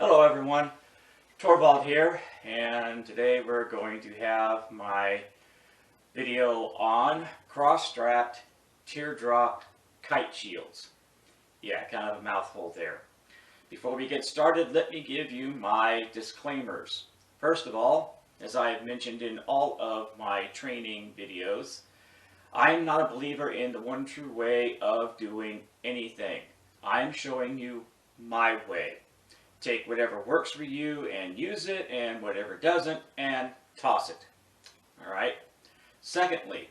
Hello everyone, Torvald here, and today we're going to have my video on cross-strapped teardrop kite shields. Yeah, kind of a mouthful there. Before we get started, let me give you my disclaimers. First of all, as I have mentioned in all of my training videos, I am not a believer in the one true way of doing anything. I'm showing you my way. Take whatever works for you and use it, and whatever doesn't, and toss it. Alright? Secondly,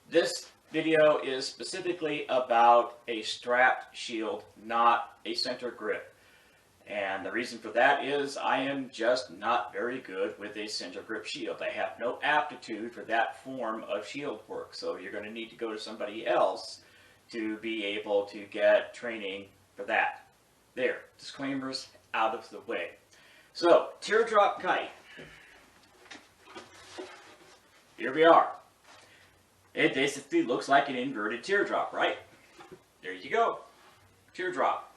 this video is specifically about a strapped shield, not a center grip. And the reason for that is I am just not very good with a center grip shield. I have no aptitude for that form of shield work. So you're going to need to go to somebody else to be able to get training for that. There, disclaimers out of the way. So, teardrop kite. Here we are. It basically looks like an inverted teardrop, right? There you go. Teardrop.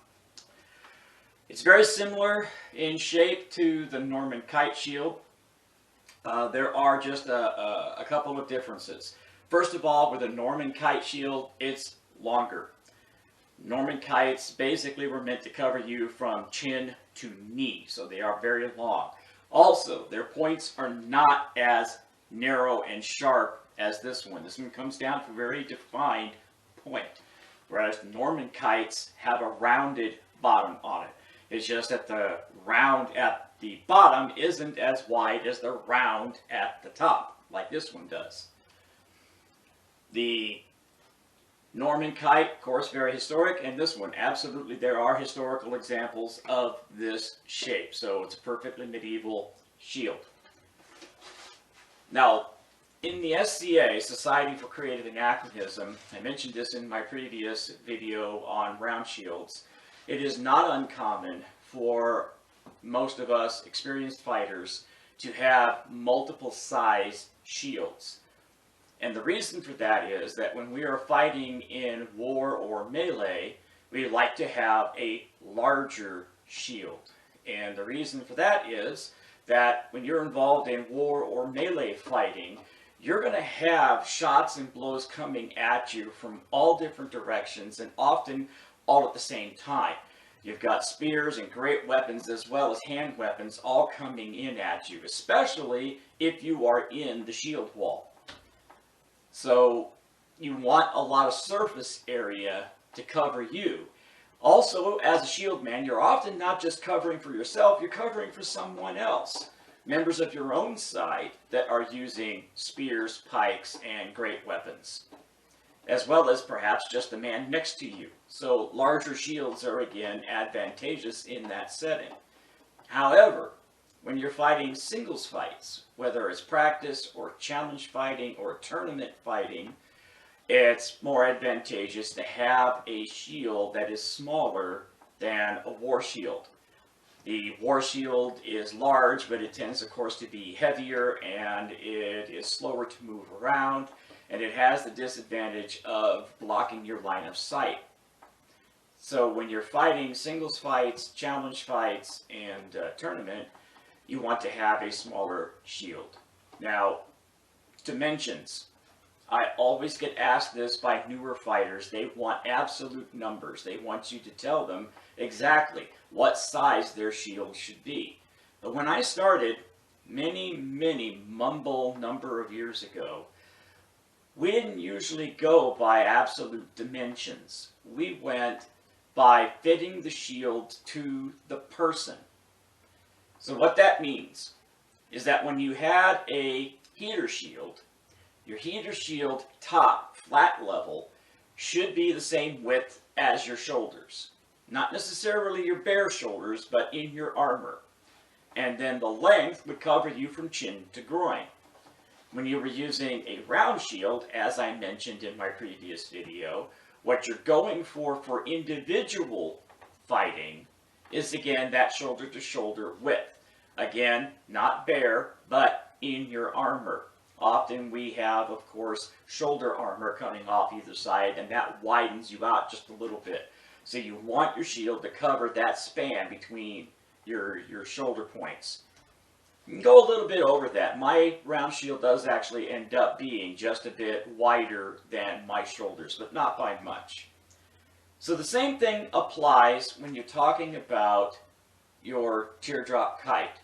It's very similar in shape to the Norman kite shield. There are just a couple of differences. First of all, with a Norman kite shield, it's longer. Norman kites basically were meant to cover you from chin to knee, so they are very long. Also, their points are not as narrow and sharp as this one. This one comes down to a very defined point, whereas Norman kites have a rounded bottom on it. It's just that the round at the bottom isn't as wide as the round at the top, like this one does. The Norman kite, of course, very historic, and this one, absolutely, there are historical examples of this shape, so it's a perfectly medieval shield. Now, in the SCA, Society for Creative Anachronism, I mentioned this in my previous video on round shields, it is not uncommon for most of us experienced fighters to have multiple size shields. And the reason for that is that when we are fighting in war or melee, we like to have a larger shield. And the reason for that is that when you're involved in war or melee fighting, you're going to have shots and blows coming at you from all different directions and often all at the same time. You've got spears and great weapons as well as hand weapons all coming in at you, especially if you are in the shield wall. So you want a lot of surface area to cover you. Also, as a shield man, you're often not just covering for yourself, you're covering for someone else. Members of your own side that are using spears, pikes, and great weapons. As well as perhaps just the man next to you. So larger shields are again advantageous in that setting. However, when you're fighting singles fights, whether it's practice or challenge fighting or tournament fighting, it's more advantageous to have a shield that is smaller than a war shield. The war shield is large, but it tends, of course, to be heavier and it is slower to move around, and it has the disadvantage of blocking your line of sight. So when you're fighting singles fights, challenge fights, and tournament, you want to have a smaller shield. Now, dimensions. I always get asked this by newer fighters. They want absolute numbers. They want you to tell them exactly what size their shield should be. But when I started, many mumble number of years ago, we didn't usually go by absolute dimensions. We went by fitting the shield to the person. So what that means is that when you had a heater shield, your heater shield top, flat level, should be the same width as your shoulders. Not necessarily your bare shoulders, but in your armor. And then the length would cover you from chin to groin. When you were using a round shield, as I mentioned in my previous video, what you're going for individual fighting is again that shoulder to shoulder width. Again, not bare, but in your armor. Often we have, of course, shoulder armor coming off either side, and that widens you out just a little bit. So you want your shield to cover that span between your shoulder points. You can go a little bit over that. My round shield does actually end up being just a bit wider than my shoulders, but not by much. So the same thing applies when you're talking about your teardrop kite.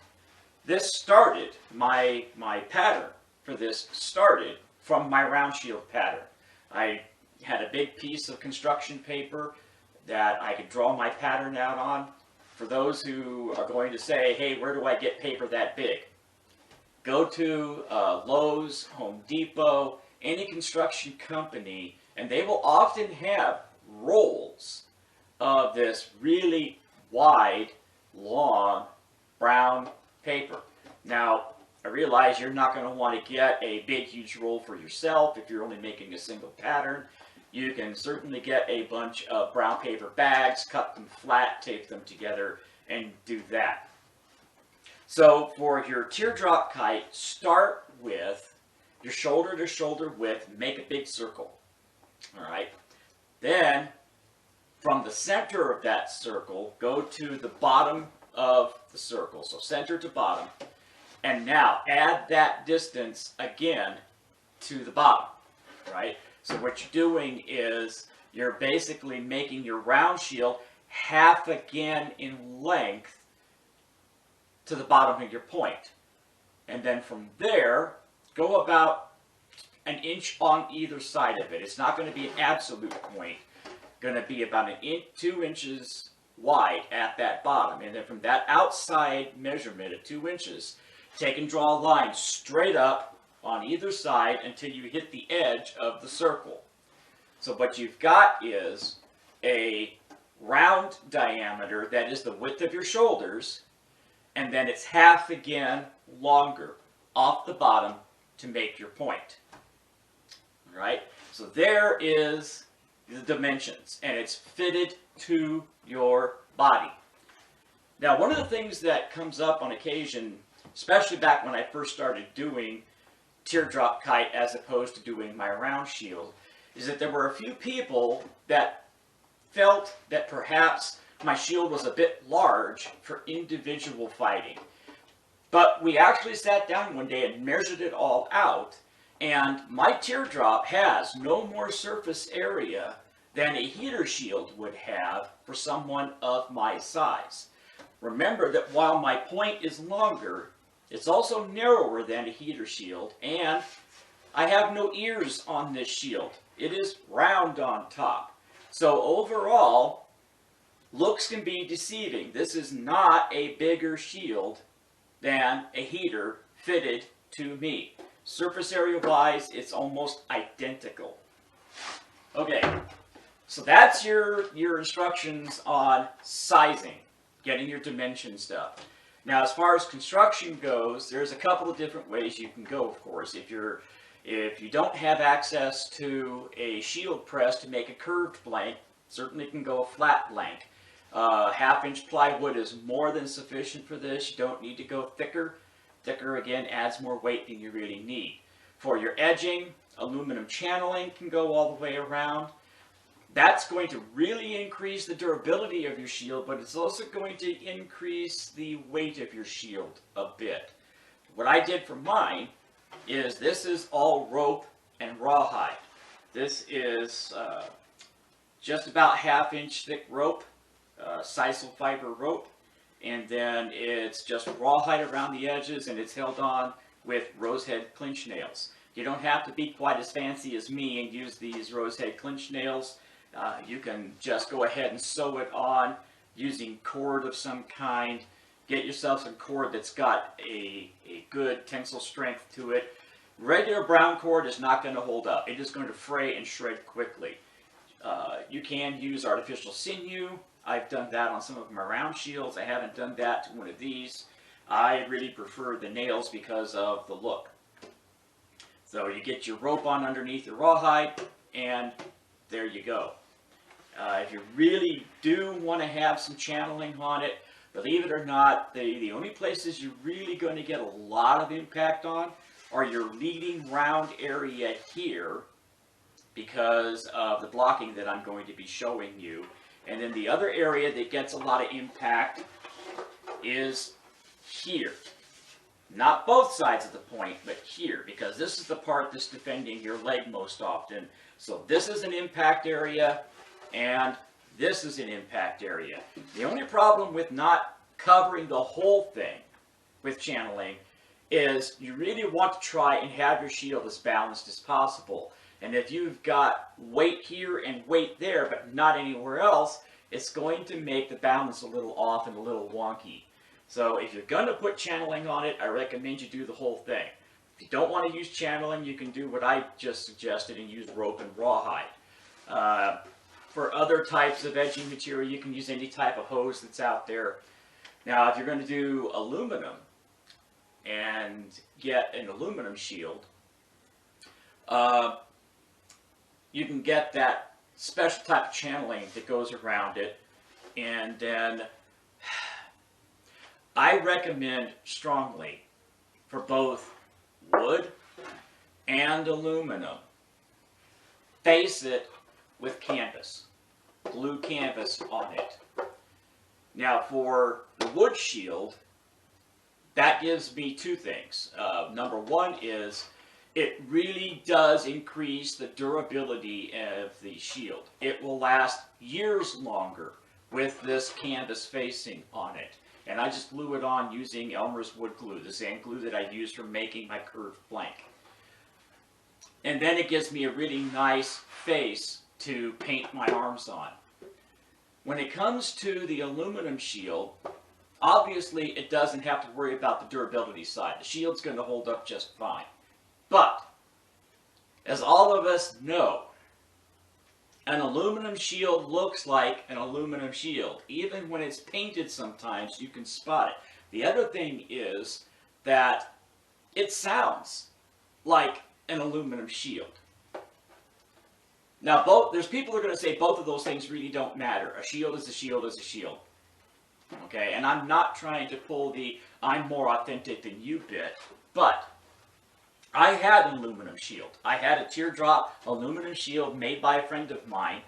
This started, my pattern for this started from my round shield pattern. I had a big piece of construction paper that I could draw my pattern out on. For those who are going to say, hey, where do I get paper that big? Go to Lowe's, Home Depot, any construction company, and they will often have rolls of this really wide, long, brown paper. Now, I realize you're not going to want to get a big, huge roll for yourself if you're only making a single pattern. You can certainly get a bunch of brown paper bags, cut them flat, tape them together, and do that. So for your teardrop kite, start with your shoulder to shoulder width, make a big circle. All right. Then from the center of that circle, go to the bottom of the circle. So center to bottom. And now add that distance again to the bottom, right? So what you're doing is you're basically making your round shield half again in length to the bottom of your point. And then from there, go about an inch on either side of it. It's not going to be an absolute point. Going to be about 2 inches wide at that bottom. And then from that outside measurement of 2 inches, take and draw a line straight up on either side until you hit the edge of the circle. So what you've got is a round diameter that is the width of your shoulders, and then it's half again longer off the bottom to make your point. All right? So there is the dimensions, and it's fitted to your body. Now, one of the things that comes up on occasion, especially back when I first started doing teardrop kite as opposed to doing my round shield, is that there were a few people that felt that perhaps my shield was a bit large for individual fighting. But we actually sat down one day and measured it all out, and my teardrop has no more surface area than a heater shield would have for someone of my size. Remember that while my point is longer, it's also narrower than a heater shield, and I have no ears on this shield. It is round on top. So overall, looks can be deceiving. This is not a bigger shield than a heater fitted to me. Surface area wise, it's almost identical. Okay, so that's your instructions on sizing, getting your dimension stuff. Now, as far as construction goes, there's a couple of different ways you can go, of course. If you don't have access to a shield press to make a curved blank, certainly can go a flat blank. Half-inch plywood is more than sufficient for this. You don't need to go thicker. Thicker, again, adds more weight than you really need. For your edging, aluminum channeling can go all the way around. That's going to really increase the durability of your shield, but it's also going to increase the weight of your shield a bit. What I did for mine is this is all rope and rawhide. This is just about half-inch thick rope, sisal fiber rope, and then it's just rawhide around the edges, and it's held on with rosehead clinch nails. You don't have to be quite as fancy as me and use these rosehead clinch nails. You can just go ahead and sew it on using cord of some kind. Get yourself some cord that's got a good tensile strength to it. Regular brown cord is not going to hold up. It is going to fray and shred quickly. You can use artificial sinew. I've done that on some of my round shields. I haven't done that to one of these. I really prefer the nails because of the look. So you get your rope on underneath the rawhide, and there you go. If you really do want to have some channeling on it, believe it or not, the only places you're really going to get a lot of impact on are your leading round area here, because of the blocking that I'm going to be showing you. And then the other area that gets a lot of impact is here. Not both sides of the point, but here, because this is the part that's defending your leg most often. So this is an impact area, and this is an impact area. The only problem with not covering the whole thing with channeling is you really want to try and have your shield as balanced as possible. And if you've got weight here and weight there, but not anywhere else, it's going to make the balance a little off and a little wonky. So if you're going to put channeling on it, I recommend you do the whole thing. If you don't want to use channeling, you can do what I just suggested and use rope and rawhide. For other types of edging material, you can use any type of hose that's out there. Now, if you're going to do aluminum and get an aluminum shield, you can get that special type of channeling that goes around it, and then I recommend strongly for both wood and aluminum, face it with canvas, glue canvas on it. Now for the wood shield, that gives me two things. Number one is it really does increase the durability of the shield. It will last years longer with this canvas facing on it. And I just glue it on using Elmer's wood glue, the same glue that I use for making my curved blank. And then it gives me a really nice face to paint my arms on. When it comes to the aluminum shield, obviously it doesn't have to worry about the durability side. The shield's going to hold up just fine. But, as all of us know, an aluminum shield looks like an aluminum shield. Even when it's painted sometimes, you can spot it. The other thing is that it sounds like an aluminum shield. Now, there's people who are going to say both of those things really don't matter. A shield is a shield is a shield. Okay, and I'm not trying to pull the I'm more authentic than you bit, but I had an aluminum shield. I had a teardrop aluminum shield made by a friend of mine,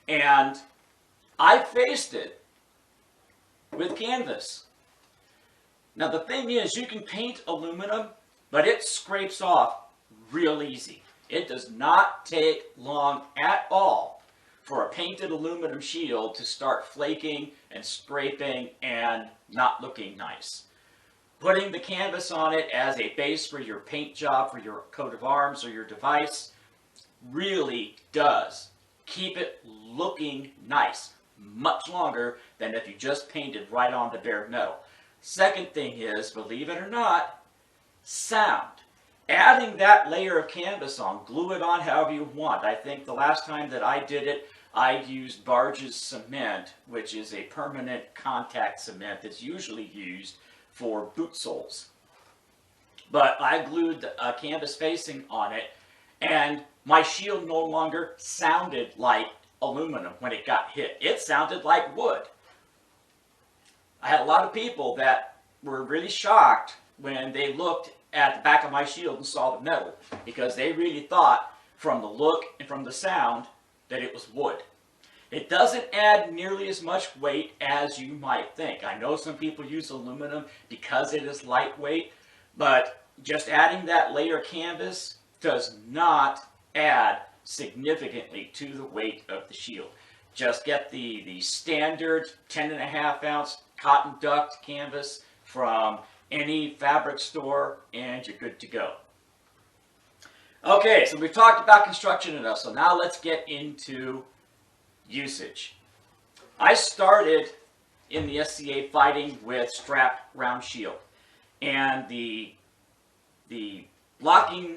and I faced it with canvas. Now the thing is, you can paint aluminum, but it scrapes off real easy. It does not take long at all for a painted aluminum shield to start flaking and scraping and not looking nice. Putting the canvas on it as a base for your paint job, for your coat of arms or your device, really does keep it looking nice much longer than if you just painted right on the bare metal. Second thing is, believe it or not, sound. Adding that layer of canvas on, glue it on however you want. I think the last time that I did it, I used Barge's cement, which is a permanent contact cement that's usually used for boot soles. But I glued a canvas facing on it, and my shield no longer sounded like aluminum when it got hit. It sounded like wood. I had a lot of people that were really shocked when they looked at the back of my shield and saw the metal, because they really thought from the look and from the sound that it was wood. It doesn't add nearly as much weight as you might think. I know some people use aluminum because it is lightweight, but just adding that layer of canvas does not add significantly to the weight of the shield. Just get the standard 10.5 ounce cotton duct canvas from any fabric store and you're good to go. Okay, so we've talked about construction enough, so now let's get into usage. I started in the SCA fighting with strapped round shield, and the blocking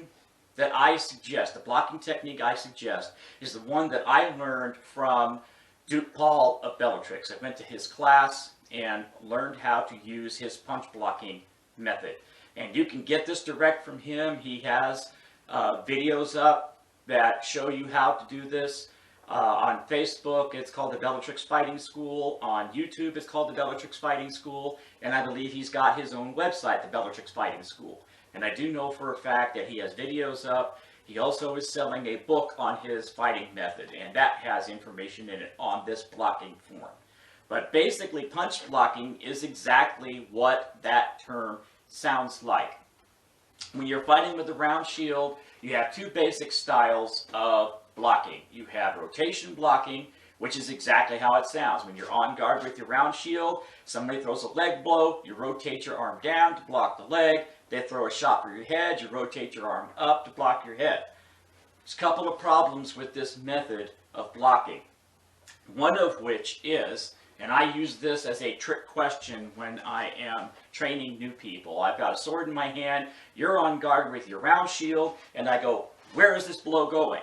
that I suggest, the blocking technique I suggest, is the one that I learned from Duke Paul of Bellatrix. I went to his class and learned how to use his punch blocking method, and you can get this direct from him. He has videos up that show you how to do this. On Facebook, it's called the Bellatrix Fighting School. On YouTube, it's called the Bellatrix Fighting School. And I believe he's got his own website, the Bellatrix Fighting School. And I do know for a fact that he has videos up. He also is selling a book on his fighting method, and that has information in it on this blocking form. But basically, punch blocking is exactly what that term sounds like. When you're fighting with a round shield, you have two basic styles of blocking. You have rotation blocking, which is exactly how it sounds. When you're on guard with your round shield, somebody throws a leg blow, you rotate your arm down to block the leg, they throw a shot for your head, you rotate your arm up to block your head. There's a couple of problems with this method of blocking. One of which is, and I use this as a trick question when I am training new people. I've got a sword in my hand, you're on guard with your round shield, and I go, where is this blow going?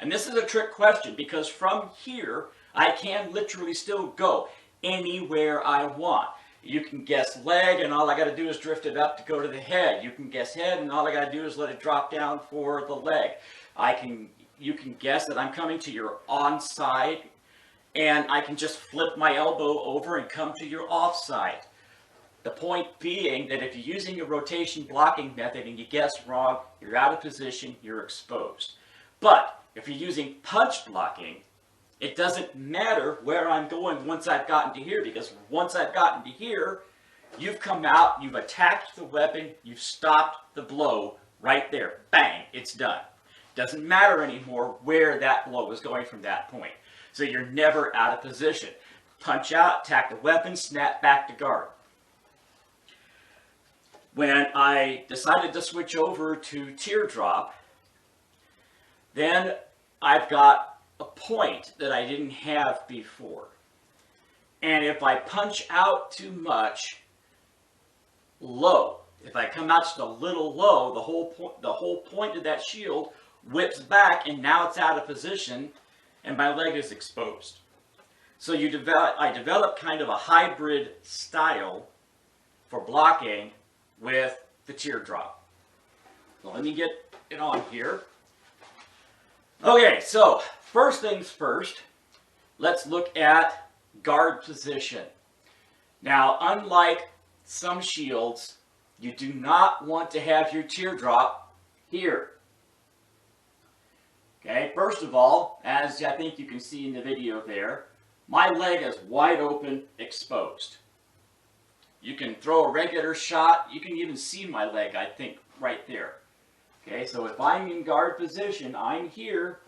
And this is a trick question because from here, I can literally still go anywhere I want. You can guess leg, and all I got to do is drift it up to go to the head. You can guess head, and all I got to do is let it drop down for the leg. You can guess that I'm coming to your on side, and I can just flip my elbow over and come to your off side. The point being that if you're using a rotation blocking method and you guess wrong, you're out of position, you're exposed. But if you're using punch blocking, it doesn't matter where I'm going once I've gotten to here, because once I've gotten to here, you've come out, you've attacked the weapon, you've stopped the blow right there. Bang, it's done. Doesn't matter anymore where that blow is going from that point. So you're never out of position. Punch out, attack the weapon, snap back to guard. When I decided to switch over to teardrop, then I've got a point that I didn't have before. And if I punch out too much low, if I come out just a little low, the whole point of that shield whips back, and now it's out of position, and my leg is exposed. So I developed kind of a hybrid style for blocking with the teardrop. So let me get it on here. Okay, so first things first, let's look at guard position. Now, unlike some shields, you do not want to have your teardrop here. Okay, first of all, as I think you can see in the video there, my leg is wide open, exposed. You can throw a regular shot, you can even see my leg, I think, right there. Okay, so if I'm in guard position, I'm here,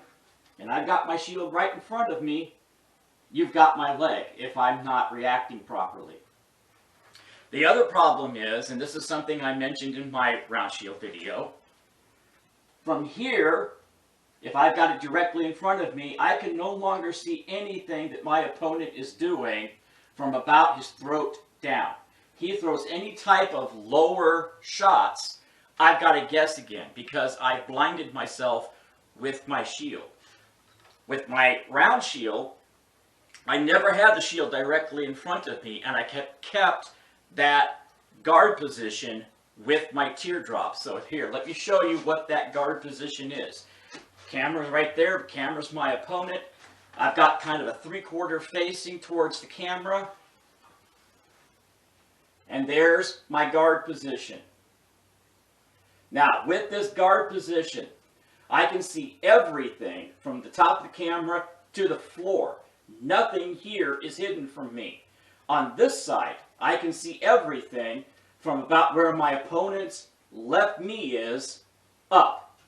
and I've got my shield right in front of me, you've got my leg if I'm not reacting properly. The other problem is, and this is something I mentioned in my round shield video, from here, if I've got it directly in front of me, I can no longer see anything that my opponent is doing from about his throat down. He throws any type of lower shots, I've got to guess again because I blinded myself with my shield. With my round shield, I never had the shield directly in front of me, and I kept that guard position with my teardrop. So here, let me show you what that guard position is. Camera's right there, camera's my opponent. I've got kind of a 3/4 facing towards the camera. And there's my guard position. Now, with this guard position, I can see everything from the top of the camera to the floor. Nothing here is hidden from me. On this side, I can see everything from about where my opponent's left knee is up.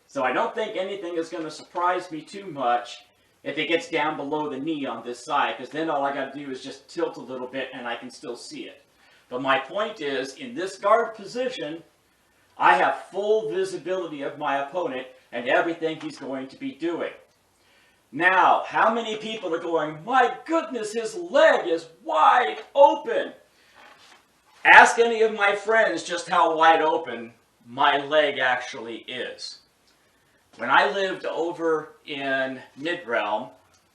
So I don't think anything is going to surprise me too much if it gets down below the knee on this side, because then all I got to do is just tilt a little bit and I can still see it. But my point is, in this guard position, I have full visibility of my opponent and everything he's going to be doing. Now, how many people are going, my goodness, his leg is wide open? Ask any of my friends just how wide open my leg actually is. When I lived over in Mid-Realm,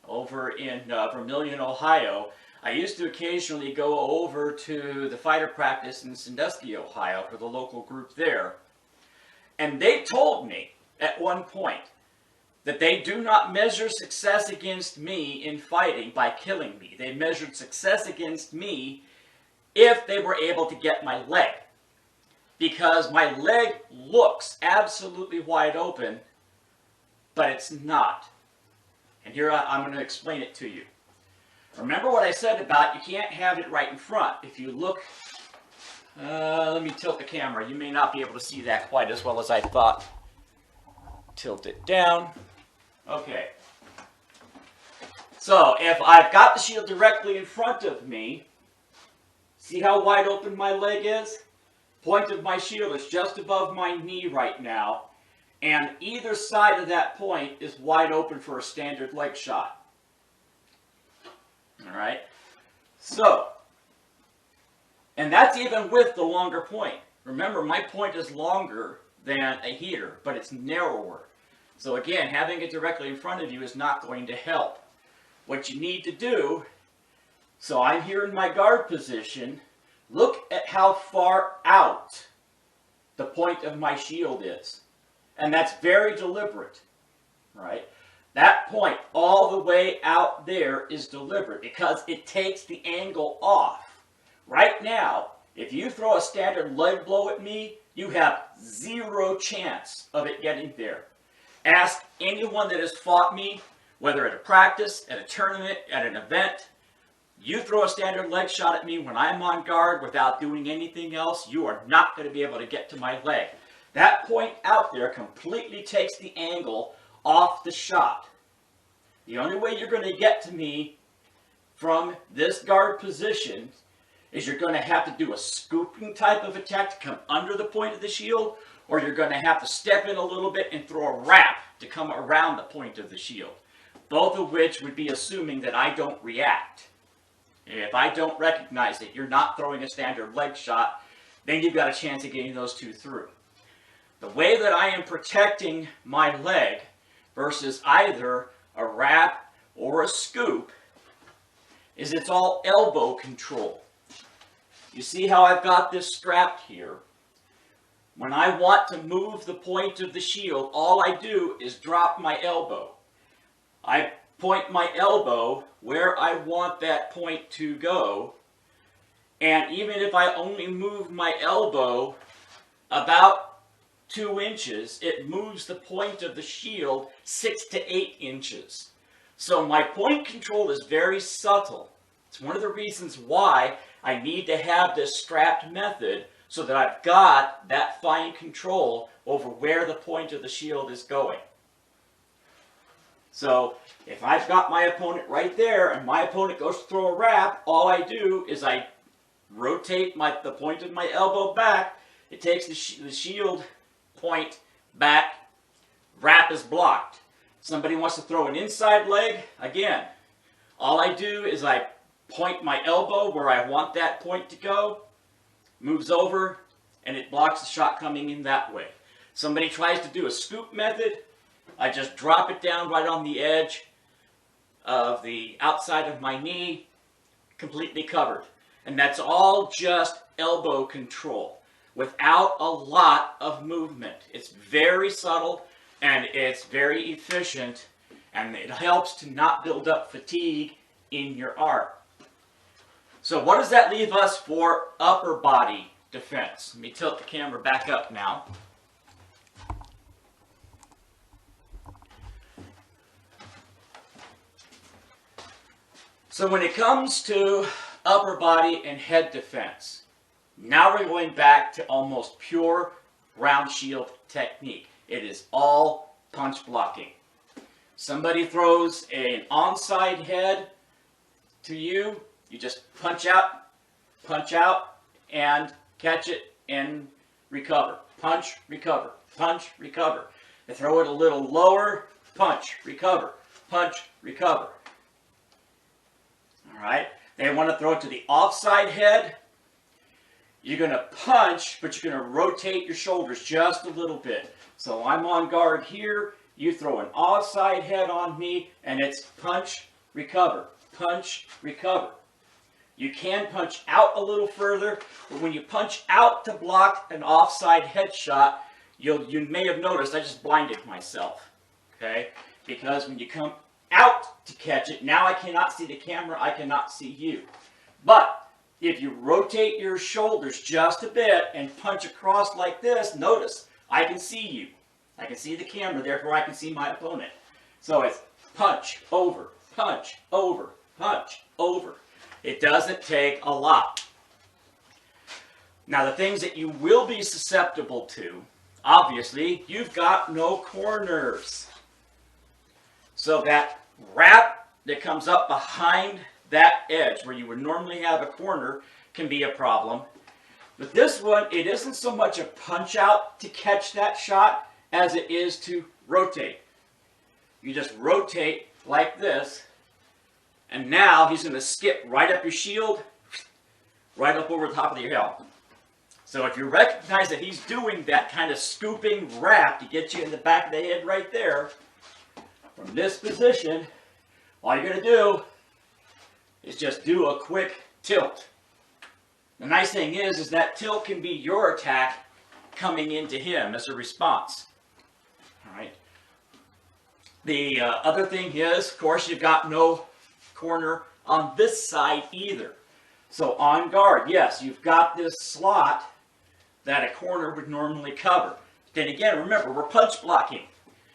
over in Vermilion, Ohio, I used to occasionally go over to the fighter practice in Sandusky, Ohio, for the local group there. And they told me at one point that they do not measure success against me in fighting by killing me. They measured success against me if they were able to get my leg. Because my leg looks absolutely wide open, but it's not. And here I'm going to explain it to you. Remember what I said about you can't have it right in front. If you look, let me tilt the camera. You may not be able to see that quite as well as I thought. Tilt it down. Okay. So if I've got the shield directly in front of me, see how wide open my leg is? Point of my shield is just above my knee right now, and either side of that point is wide open for a standard leg shot. All right? So, and that's even with the longer point. Remember, my point is longer than a heater, but it's narrower. So again, having it directly in front of you is not going to help. What you need to do, so I'm here in my guard position, look at how far out the point of my shield is. And that's very deliberate, right? That point all the way out there is deliberate because it takes the angle off. Right now, if you throw a standard leg blow at me, you have zero chance of it getting there. Ask anyone that has fought me, whether at a practice, at a tournament, at an event. You throw a standard leg shot at me when I'm on guard without doing anything else, you are not going to be able to get to my leg. That point out there completely takes the angle off the shot. The only way you're going to get to me from this guard position is you're going to have to do a scooping type of attack to come under the point of the shield, or you're going to have to step in a little bit and throw a wrap to come around the point of the shield. Both of which would be assuming that I don't react. If I don't recognize that you're not throwing a standard leg shot, then you've got a chance of getting those two through. The way that I am protecting my leg versus either a wrap or a scoop is it's all elbow control. You see how I've got this strapped here? When I want to move the point of the shield, all I do is drop my elbow. I point my elbow where I want that point to go, and even if I only move my elbow about 2 inches, it moves the point of the shield 6 to 8 inches. So my point control is very subtle. It's one of the reasons why I need to have this strapped method so that I've got that fine control over where the point of the shield is going. So if I've got my opponent right there and my opponent goes to throw a wrap, all I do is I rotate the point of my elbow back. It takes the shield point back. Wrap is blocked. Somebody wants to throw an inside leg. Again, all I do is I point my elbow where I want that point to go. Moves over and it blocks the shot coming in that way. Somebody tries to do a scoop method. I just drop it down right on the edge of the outside of my knee, completely covered. And that's all just elbow control without a lot of movement. It's very subtle and it's very efficient, and it helps to not build up fatigue in your arm. So what does that leave us for upper body defense? Let me tilt the camera back up now. So when it comes to upper body and head defense, now we're going back to almost pure round shield technique. It is all punch blocking. Somebody throws an onside head to you, you just punch out, and catch it and recover. Punch, recover, punch, recover. They throw it a little lower, punch, recover, punch, recover. All right? They want to throw it to the offside head. You're going to punch, but you're going to rotate your shoulders just a little bit. So I'm on guard here. You throw an offside head on me, and it's punch, recover, punch, recover. You can punch out a little further, but when you punch out to block an offside headshot, you may have noticed I just blinded myself, okay? Because when you come out to catch it, now I cannot see the camera, I cannot see you. But if you rotate your shoulders just a bit and punch across like this, notice I can see you. I can see the camera, therefore I can see my opponent. So it's punch, over, punch, over, punch, over. It doesn't take a lot. Now the things that you will be susceptible to, obviously, you've got no corners. So that wrap that comes up behind that edge where you would normally have a corner can be a problem. But this one, it isn't so much a punch out to catch that shot as it is to rotate. You just rotate like this, and now he's going to skip right up your shield, right up over the top of your helm. So if you recognize that he's doing that kind of scooping wrap to get you in the back of the head right there, from this position, all you're going to do is just do a quick tilt. The nice thing is that tilt can be your attack coming into him as a response. All right. The other thing is, of course, you've got no corner on this side either. So on guard, yes, you've got this slot that a corner would normally cover. Then again, remember, we're punch blocking.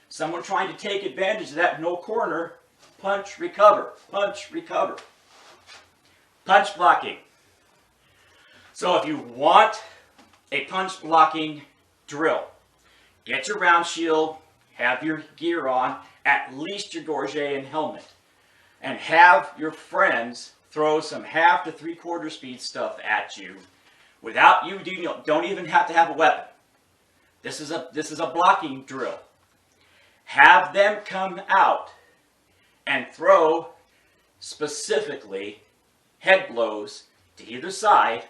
Someone trying to take advantage of that no corner, punch, recover, punch, recover. Punch blocking. So if you want a punch blocking drill, get your round shield, have your gear on, at least your gorget and helmet, and have your friends throw some 1/2 to 3/4 speed stuff at you without you don't even have to have a weapon. This is a blocking drill. Have them come out and throw specifically head blows to either side,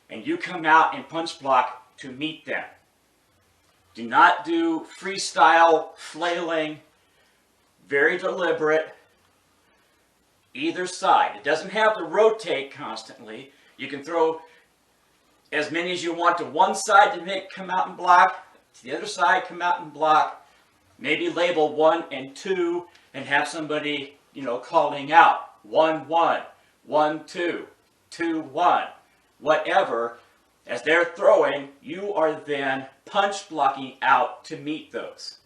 and you come out and punch block to meet them. Do not do freestyle flailing, very deliberate, either side. It doesn't have to rotate constantly. You can throw as many as you want to one side to come out and block, to the other side, come out and block. Maybe label 1 and 2 and have somebody, calling out 1, 1, 1, 2, 2, 1, whatever. As they're throwing, you are then punch blocking out to meet those.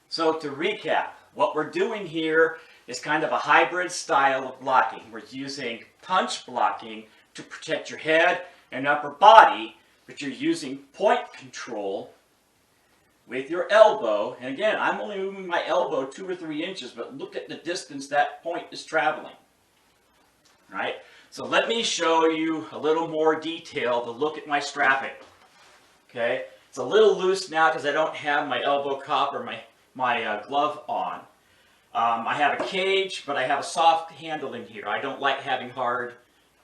So to recap, what we're doing here is kind of a hybrid style of blocking. We're using punch blocking to protect your head and upper body, but you're using point control with your elbow. And again, I'm only moving my elbow 2 or 3 inches, but look at the distance that point is traveling. All right? So let me show you a little more detail to look at my strapping. Okay? It's a little loose now because I don't have my elbow cup or my glove on. I have a cage, but I have a soft handle in here. I don't like having hard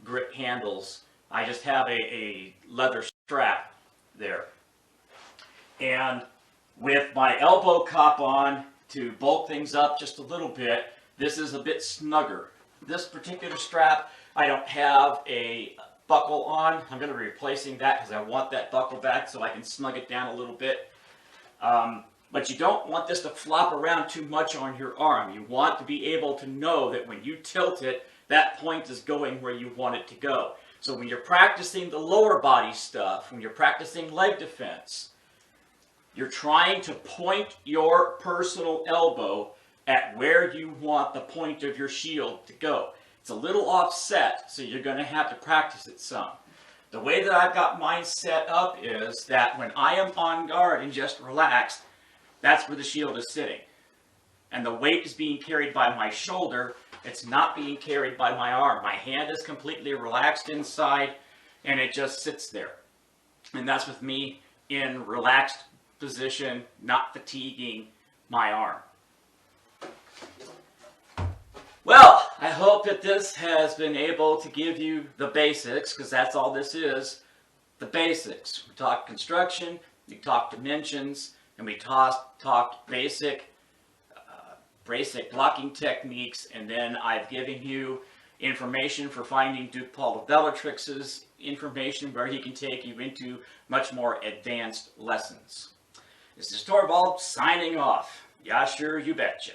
grip handles. I just have a leather strap there. And with my elbow cup on to bulk things up just a little bit, this is a bit snugger. This particular strap, I don't have a buckle on. I'm going to be replacing that because I want that buckle back so I can snug it down a little bit. But you don't want this to flop around too much on your arm. You want to be able to know that when you tilt it, that point is going where you want it to go. So when you're practicing the lower body stuff, when you're practicing leg defense, you're trying to point your personal elbow at where you want the point of your shield to go. It's a little offset, so you're going to have to practice it some. The way that I've got mine set up is that when I am on guard and just relaxed, that's where the shield is sitting. And the weight is being carried by my shoulder. It's not being carried by my arm. My hand is completely relaxed inside, and it just sits there. And that's with me in relaxed position, not fatiguing my arm. Well, I hope that this has been able to give you the basics, because that's all this is, the basics. We talked construction, we talked dimensions, and we talked basic blocking techniques, and then I've given you information for finding Duke Paul de Bellatrix's information where he can take you into much more advanced lessons. This is Torvald signing off. Yeah, sure, you betcha.